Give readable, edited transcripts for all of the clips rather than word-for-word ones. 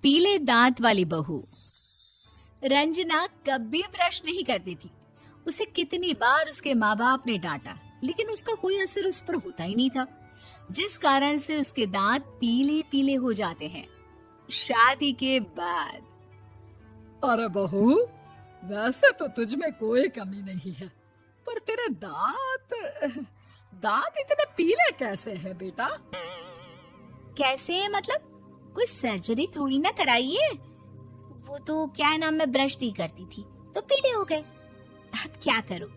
पीले दांत वाली बहू। रंजना कभी ब्रश नहीं करती थी। उसे कितनी बार उसके माँ बाप ने डांटा, लेकिन उसका कोई असर उस पर होता ही नहीं था, जिस कारण से उसके दांत पीले पीले हो जाते हैं। शादी के बाद अरे बहू, वैसे तो तुझ में कोई कमी नहीं है, पर तेरे दांत दांत इतने पीले कैसे हैं बेटा? कैसे मतलब? कोई सर्जरी थोड़ी ना कराइए। वो तो क्या नाम, मैं ब्रश नहीं करती थी तो पीले हो गए। अब क्या करूं?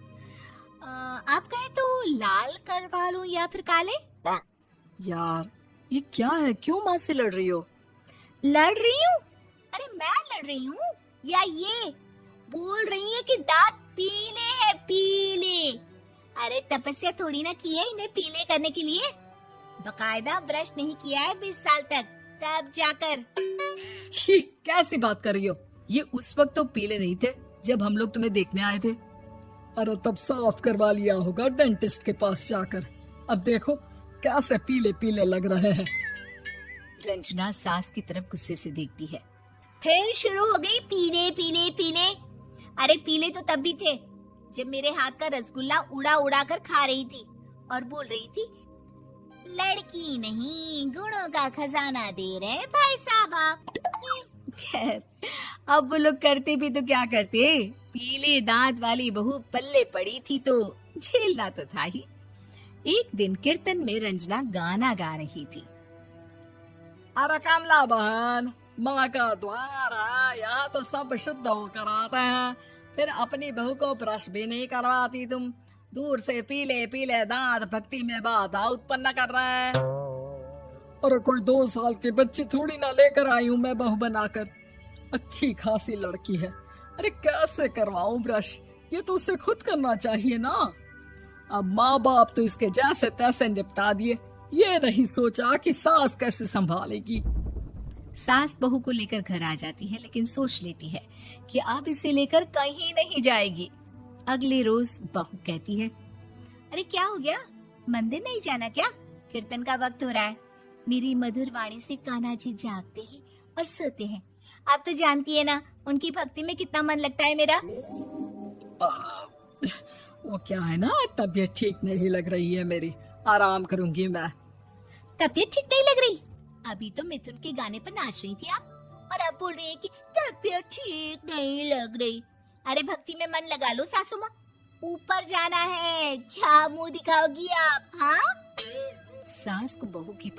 आप कहे तो लाल करवा लूं या फिर काले? यार, ये क्या है? क्यों माँ से लड़ रही हो? लड़ रही हूँ? अरे मैं लड़ रही हूँ या ये बोल रही है कि दांत पीले हैं, पीले। अरे तपस्या थोड़ी ना की है इन्हें पीले करने के लिए। बकायदा ब्रश नहीं किया है 20 साल तक, तब जाकर। छी, कैसी बात कर रही हो? ये उस वक्त तो पीले नहीं थे जब हम लोग तुम्हें देखने आए थे। अरे तब साफ करवा लिया होगा डेंटिस्ट के पास जाकर। अब देखो कैसे पीले पीले लग रहे हैं। रंजना सास की तरफ गुस्से से देखती है। फिर शुरू हो गई पीले पीले पीले। अरे पीले तो तब भी थे जब मेरे हाथ का रसगुल्ला उड़ा उड़ा कर खा रही थी और बोल रही थी, लड़की नहीं गुणों का खजाना दे रहे हैं भाई साहब आप। खैर, अब वो लोग करते भी तो क्या करते, पीले दांत वाली बहू पल्ले पड़ी थी तो झेलना तो था ही। एक दिन कीर्तन में रंजना गाना गा रही थी। अरे कमला बहन, माँ का द्वार है, यहाँ तो सब शुद्ध होकर आते हैं, फिर अपनी बहू को ब्रश भी नहीं करवाती तुम। दूर से पीले पीले दांत भक्ति में बाधा उत्पन्न कर रहे हैं। अरे कोई 2 साल के बच्चे थोड़ी ना लेकर आई हूँ मैं बहू बनाकर। अच्छी खासी लड़की है, अरे कैसे करवाऊं ब्रश? ये तो उसे खुद करना चाहिए ना। अब माँ बाप तो इसके जैसे तैसे निपटा दिए, ये नहीं सोचा कि सास कैसे संभालेगी। सास बहू को लेकर घर आ जाती है, लेकिन सोच लेती है कि अब इसे लेकर कहीं नहीं जाएगी। अगले रोज बहू कहती है, अरे क्या हो गया, मंदिर नहीं जाना क्या? कीर्तन का वक्त हो रहा है। मेरी मधुर वाणी से कान्हा जी जागते हैं और सोते हैं। आप तो जानती है ना उनकी भक्ति में कितना मन लगता है मेरा। वो क्या है ना, तबीयत ठीक नहीं लग रही है मेरी, आराम करूंगी मैं। तबीयत ठीक नहीं लग रही? अभी तो मिथुन के गाने पर नाच रही थी आप, और अब बोल रही है कि तबीयत ठीक नहीं लग रही। अरे भक्ति में मन लगा लो सासू माँ, ऊपर जाना है, क्या मुंह दिखाओगी आप? हाँ, सास को बहू की